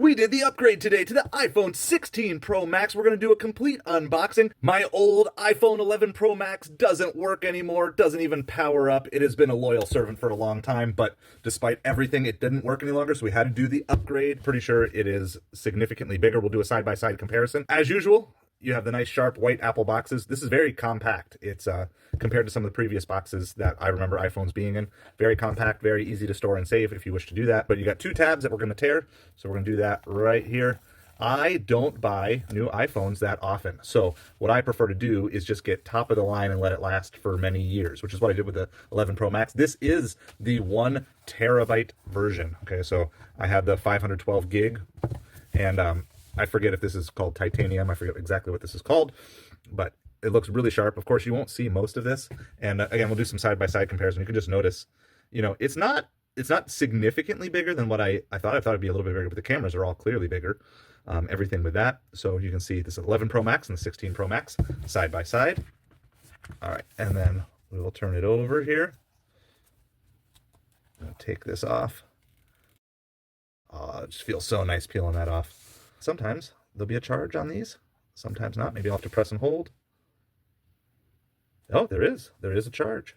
We did the upgrade today to the iPhone 16 Pro Max. We're going to do a complete unboxing. My old iPhone 11 Pro Max doesn't work anymore, doesn't even power up. It has been a loyal servant for a long time, but despite everything, it didn't work any longer, so we had to do the upgrade. Pretty sure it is significantly bigger. We'll do a side-by-side comparison. As usual, you have the nice sharp white Apple boxes. This is very compact. It's compared to some of the previous boxes that I remember iPhones being in. Very compact, very easy to store and save if you wish to do that. But you got two tabs that we're going to tear, so we're going to do that right here. I don't buy new iPhones that often, so what I prefer to do is just get top of the line and let it last for many years, which is what I did with the 11 Pro Max. This is the 1 terabyte version. Okay, so I had the 512 gig, and I forget if this is called titanium. I forget exactly what this is called, but it looks really sharp. Of course, you won't see most of this. And again, we'll do some side-by-side comparison. You can just notice, you know, it's not significantly bigger than what I thought. I thought it'd be a little bit bigger, but the cameras are all clearly bigger. Everything with that. So you can see this 11 Pro Max and the 16 Pro Max side by side. All right, and then we will turn it over here. I'll take this off. It just feels so nice peeling that off. Sometimes there'll be a charge on these, sometimes not. Maybe I'll have to press and hold. Oh, there is a charge.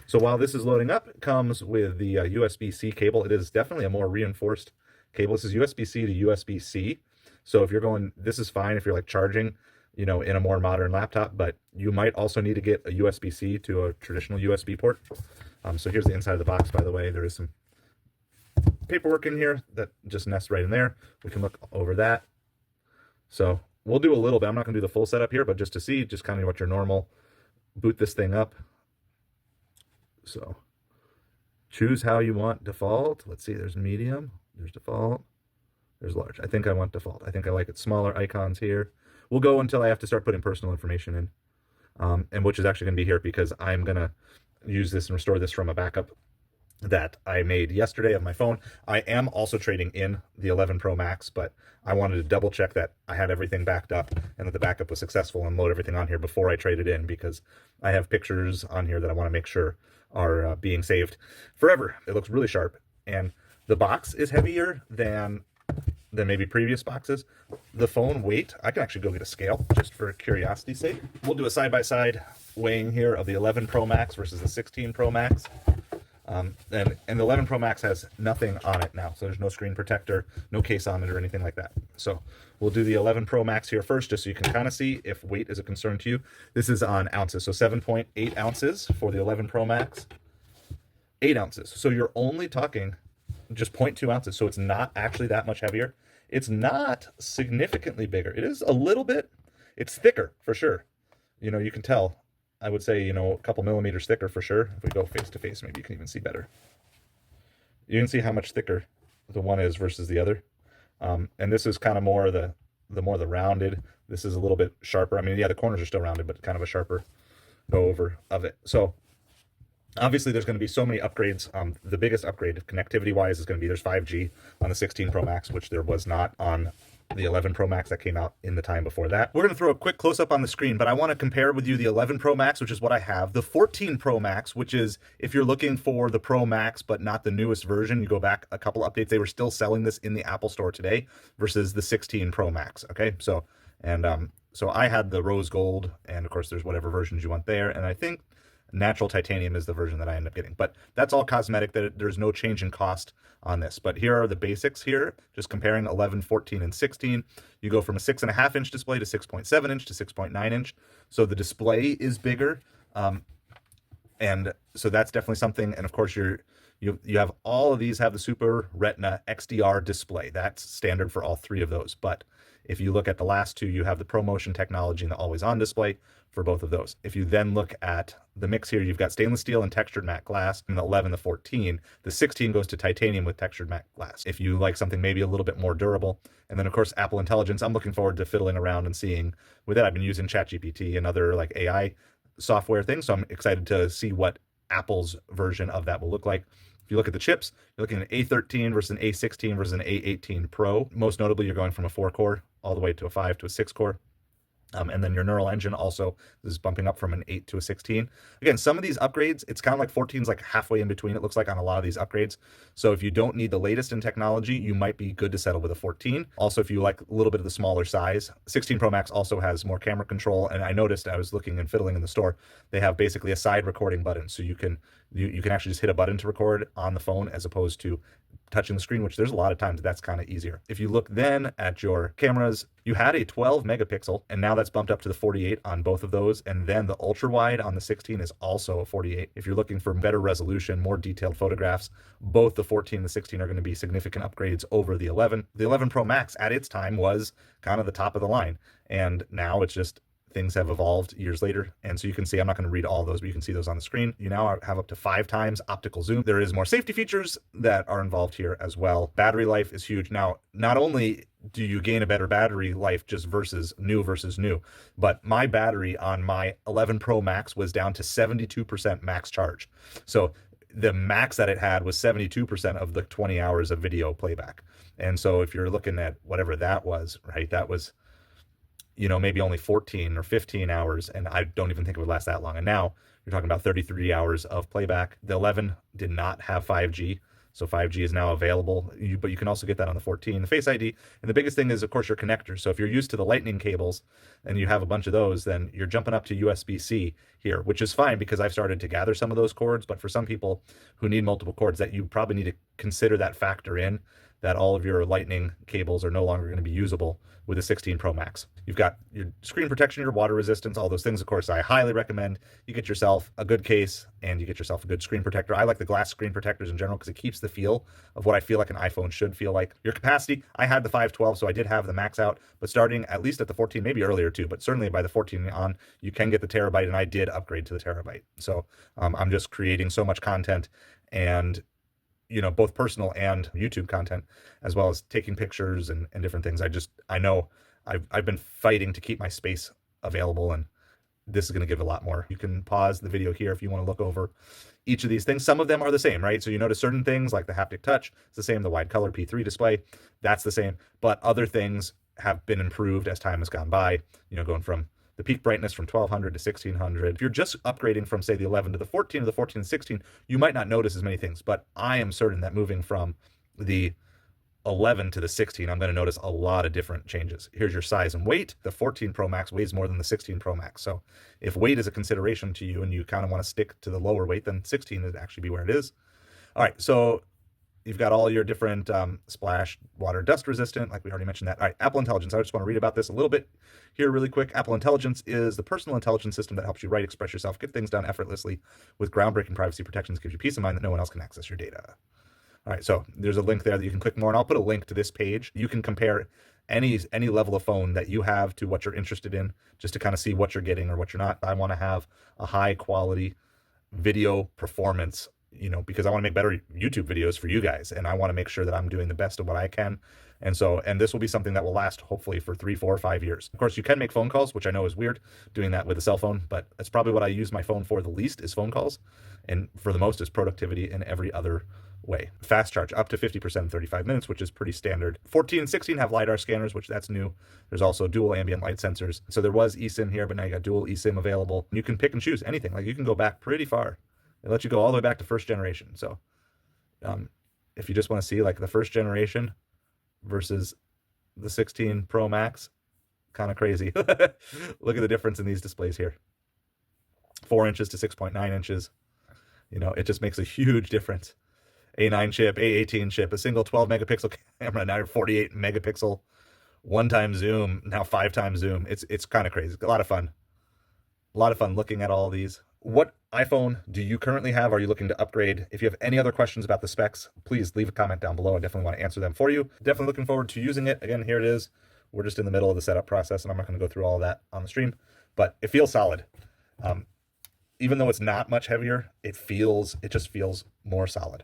So while this is loading up, it comes with the USB-C cable. It is definitely a more reinforced cable. This is USB-C to USB-C. So if you're going, this is fine if you're like charging, you know, in a more modern laptop, but you might also need to get a USB-C to a traditional USB port. So here's the inside of the box, by the way. There is some paperwork in here that just nests right in there. We can look over that. So we'll do a little bit. I'm not going to do the full setup here, but just to see just kind of what your normal boot this thing up. So choose how you want default. Let's see, there's medium, there's default, there's large. I think I want default. I think I like it smaller icons here. We'll go until I have to start putting personal information in, and which is actually going to be here because I'm going to use this and restore this from a backup that I made yesterday of my phone. I am also trading in the 11 Pro Max, but I wanted to double check that I had everything backed up and that the backup was successful and load everything on here before I traded in, because I have pictures on here that I want to make sure are being saved forever. It looks really sharp, and the box is heavier than maybe previous boxes. The phone weight, I can actually go get a scale just for curiosity's sake. We'll do a side-by-side weighing here of the 11 Pro Max versus the 16 Pro Max. And the 11 Pro Max has nothing on it now, so there's no screen protector, no case on it or anything like that. So we'll do the 11 Pro Max here first, just so you can kind of see if weight is a concern to you. This is on ounces, so 7.8 ounces for the 11 Pro Max, 8 ounces. So you're only talking just 0.2 ounces, so it's not actually that much heavier. It's not significantly bigger. It is a little bit, it's thicker for sure. You know, you can tell. I would say, you know, a couple millimeters thicker for sure. If we go face to face, maybe you can even see better. You can see how much thicker the one is versus the other. And this is kind of more the more the rounded. This is a little bit sharper. I mean, yeah, the corners are still rounded, but kind of a sharper go over of it. So obviously there's going to be so many upgrades. The biggest upgrade connectivity wise is going to be there's 5G on the 16 Pro Max, which there was not on the 11 Pro Max that came out in the time before that. We're going to throw a quick close-up on the screen, but I want to compare with you the 11 Pro Max, which is what I have, the 14 Pro Max, which is if you're looking for the Pro Max but not the newest version, you go back a couple updates, they were still selling this in the Apple Store today, versus the 16 Pro Max, okay? So, and so I had the rose gold, and of course there's whatever versions you want there, and I think natural titanium is the version that I end up getting, but that's all cosmetic. There's no change in cost on this. But here are the basics here, just comparing 11, 14, and 16. You go from a 6.5 inch display to 6.7 inch to 6.9 inch. So the display is bigger. And so that's definitely something. And of course you have all of these have the Super Retina XDR display. That's standard for all three of those. But if you look at the last two, you have the ProMotion technology and the always on display for both of those. If you then look at the mix here, you've got stainless steel and textured matte glass in the 11, the 14. The 16 goes to titanium with textured matte glass. If you like something maybe a little bit more durable. And then of course, Apple Intelligence, I'm looking forward to fiddling around and seeing with that. I've been using ChatGPT and other like AI software things. So I'm excited to see what Apple's version of that will look like. If you look at the chips, you're looking at an A13 versus an A16 versus an A18 Pro. Most notably, you're going from a 4-core all the way to a 5 to a 6-core. And then your neural engine also is bumping up from an 8 to a 16. Again, some of these upgrades, it's kind of like 14 is like halfway in between, it looks like, on a lot of these upgrades. So if you don't need the latest in technology, you might be good to settle with a 14. Also, if you like a little bit of the smaller size, 16 Pro Max also has more camera control. And I noticed, I was looking and fiddling in the store, they have basically a side recording button. So you can actually just hit a button to record on the phone as opposed to touching the screen, which there's a lot of times that's kind of easier. If you look then at your cameras, you had a 12 megapixel, and now that's bumped up to the 48 on both of those. And then the ultra wide on the 16 is also a 48. If you're looking for better resolution, more detailed photographs, both the 14 and the 16 are going to be significant upgrades over the 11. The 11 Pro Max at its time was kind of the top of the line, and now it's just things have evolved years later. And so you can see, I'm not going to read all those, but you can see those on the screen. You now have up to 5 times optical zoom. There is more safety features that are involved here as well. Battery life is huge. Now, not only do you gain a better battery life just versus new, but my battery on my 11 Pro Max was down to 72% max charge. So the max that it had was 72% of the 20 hours of video playback. And so if you're looking at whatever that was, right, that was, maybe only 14 or 15 hours, and I don't even think it would last that long. And now you're talking about 33 hours of playback. The 11 did not have 5G, so 5G is now available, but you can also get that on the 14, the Face ID. And the biggest thing is, of course, your connectors. So if you're used to the Lightning cables and you have a bunch of those, then you're jumping up to USB-C here, which is fine because I've started to gather some of those cords. But for some people who need multiple cords, that you probably need to consider that factor in, that all of your Lightning cables are no longer going to be usable with a 16 Pro Max. You've got your screen protection, your water resistance, all those things. Of course, I highly recommend you get yourself a good case and you get yourself a good screen protector. I like the glass screen protectors in general because it keeps the feel of what I feel like an iPhone should feel like. Your capacity, I had the 512, so I did have the max out, but starting at least at the 14, maybe earlier too, but certainly by the 14 on, you can get the terabyte, and I did upgrade to the terabyte. So I'm just creating so much content, and both personal and YouTube content, as well as taking pictures and different things. I know I've been fighting to keep my space available, and this is going to give a lot more. You can pause the video here if you want to look over each of these things. Some of them are the same, right? So you notice certain things like the haptic touch, it's the same. The wide color P3 display, that's the same. But other things have been improved as time has gone by, going from the peak brightness from 1200 to 1600. If you're just upgrading from, say, the 11 to the 14 or the 14 to 16, you might not notice as many things, but I am certain that moving from the 11 to the 16, I'm going to notice a lot of different changes. Here's your size and weight. The 14 Pro Max weighs more than the 16 Pro Max. So if weight is a consideration to you and you kind of want to stick to the lower weight, then 16 would actually be where it is. All right, so you've got all your different splash, water, dust resistant, like we already mentioned that. All right, Apple Intelligence. I just want to read about this a little bit here really quick. Apple Intelligence is the personal intelligence system that helps you write, express yourself, get things done effortlessly with groundbreaking privacy protections, gives you peace of mind that no one else can access your data. All right, so there's a link there that you can click more, and I'll put a link to this page. You can compare any level of phone that you have to what you're interested in, just to kind of see what you're getting or what you're not. I want to have a high quality video performance, because I want to make better YouTube videos for you guys, and I want to make sure that I'm doing the best of what I can. And this will be something that will last hopefully for 3, 4, 5 years. Of course, you can make phone calls, which I know is weird doing that with a cell phone, but that's probably what I use my phone for the least, is phone calls, and for the most is productivity in every other way. Fast charge up to 50% in 35 minutes, which is pretty standard. 14 and 16 have LiDAR scanners, which that's new. There's also dual ambient light sensors. So there was eSIM here, but now you got dual eSIM available. You can pick and choose anything. Like, you can go back pretty far. They let you go all the way back to first generation. So if you just want to see like the first generation versus the 16 Pro Max, kind of crazy. Look at the difference in these displays here. 4 inches to 6.9 inches. It just makes a huge difference. A9 chip, A18 chip, a single 12 megapixel camera, now 48 megapixel, 1x zoom, now 5x zoom. It's kind of crazy. A lot of fun. A lot of fun looking at all these. What iPhone do you currently have? Are you looking to upgrade? If you have any other questions about the specs, please leave a comment down below. I definitely want to answer them for you. Definitely looking forward to using it. Again, here it is. We're just in the middle of the setup process, and I'm not going to go through all of that on the stream, but it feels solid. Even though it's not much heavier, it just feels more solid.